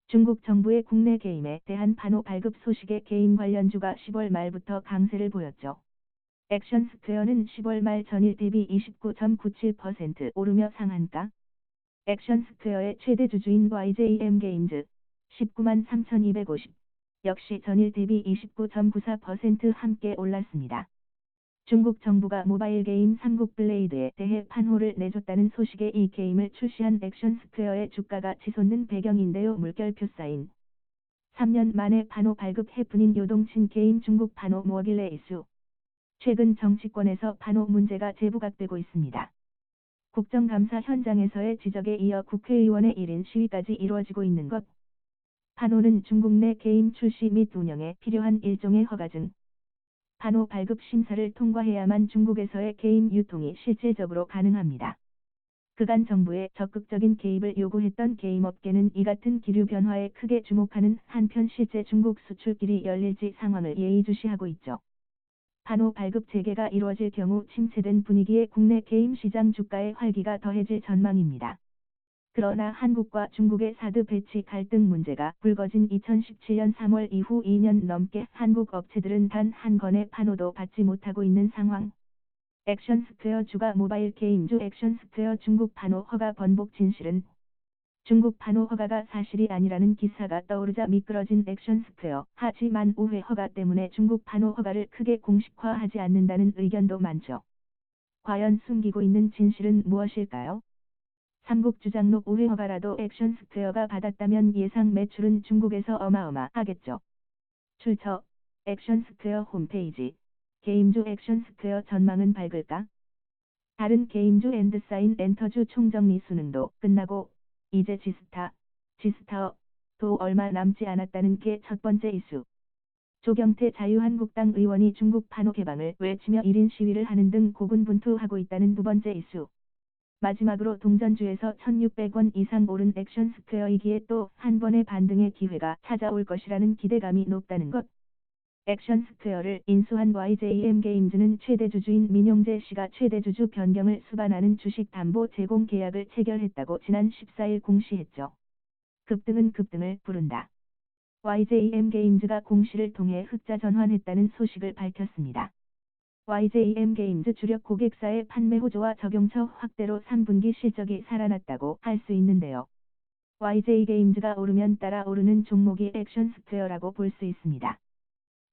중국 정부의 국내 게임에 대한 판호 발급 소식에 게임 관련주가 10월 말부터 강세를 보였죠. 액션 스퀘어는 10월 말 전일 대비 29.97% 오르며 상한가. 액션 스퀘어의 최대 주주인 YJM 게임즈 19만 3,250 역시 전일 대비 29.94% 함께 올랐습니다. 중국 정부가 모바일 게임 삼국 블레이드에 대해 판호를 내줬다는 소식에 이 게임을 출시한 액션 스퀘어의 주가가 치솟는 배경인데요. 물결표 사인 3년 만에 판호 발급 해프닝 요동친 게임 중국 판호 뭐길래 이슈. 최근 정치권에서 판호 문제가 재부각되고 있습니다. 국정감사 현장에서의 지적에 이어 국회의원의 1인 시위까지 이루어지고 있는 것. 판호는 중국 내 게임 출시 및 운영에 필요한 일종의 허가증. 판호 발급 심사를 통과해야만 중국에서의 게임 유통이 실질적으로 가능합니다. 그간 정부의 적극적인 개입을 요구했던 게임업계는 이 같은 기류 변화에 크게 주목하는 한편 실제 중국 수출길이 열릴지 상황을 예의주시하고 있죠. 판호 발급 재개가 이루어질 경우 침체된 분위기에 국내 게임 시장 주가의 활기가 더해질 전망입니다. 그러나 한국과 중국의 사드 배치 갈등 문제가 불거진 2017년 3월 이후 2년 넘게 한국 업체들은 단 한 건의 판호도 받지 못하고 있는 상황. 액션 스퀘어 주가 모바일 게임주 액션 스퀘어 중국 판호 허가 번복 진실은 중국 판호 허가가 사실이 아니라는 기사가 떠오르자 미끄러진 액션 스퀘어. 하지만 우회 허가 때문에 중국 판호 허가를 크게 공식화하지 않는다는 의견도 많죠. 과연 숨기고 있는 진실은 무엇일까요? 삼국 주장록 우회 허가라도 액션 스퀘어가 받았다면 예상 매출은 중국에서 어마어마하겠죠. 출처 액션 스퀘어 홈페이지. 게임주 액션 스퀘어 전망은 밝을까? 다른 게임주 엔드사인 엔터주 총정리 수능도 끝나고 이제 지스타도 얼마 남지 않았다는 게 첫 번째 이슈. 조경태 자유한국당 의원이 중국 판호 개방을 외치며 1인 시위를 하는 등 고군분투하고 있다는 두 번째 이슈. 마지막으로 동전주에서 1,600원 이상 오른 액션 스퀘어이기에 또 한 번의 반등의 기회가 찾아올 것이라는 기대감이 높다는 것. 액션 스퀘어를 인수한 YJM 게임즈는 최대 주주인 민용재 씨가 최대 주주 변경을 수반하는 주식 담보 제공 계약을 체결했다고 지난 14일 공시했죠. 급등은 급등을 부른다. YJM 게임즈가 공시를 통해 흑자 전환했다는 소식을 밝혔습니다. YJM 게임즈 주력 고객사의 판매 호조와 적용처 확대로 3분기 실적이 살아났다고 할 수 있는데요. YJ 게임즈가 오르면 따라 오르는 종목이 액션 스퀘어라고 볼 수 있습니다.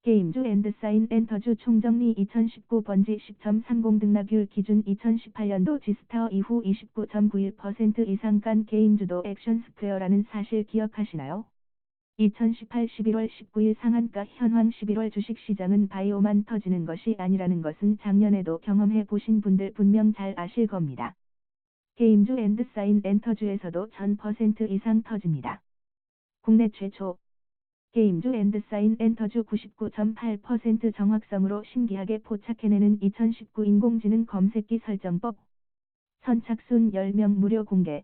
게임주 엔드사인 엔터주 총정리 2019 번지 10.30 등락률 기준 2018년도 지스타어 이후 29.91% 이상 간 게임주도 액션 스퀘어라는 사실 기억하시나요? 2018 11월 19일 상한가 현황 11월 주식시장은 바이오만 터지는 것이 아니라는 것은 작년에도 경험해 보신 분들 분명 잘 아실 겁니다. 게임주 엔드사인 엔터주에서도 1000% 이상 터집니다. 국내 최초 게임주 엔드사인 엔터주 99.8% 정확성으로 신기하게 포착해내는 2019 인공지능 검색기 설정법. 선착순 10명 무료 공개.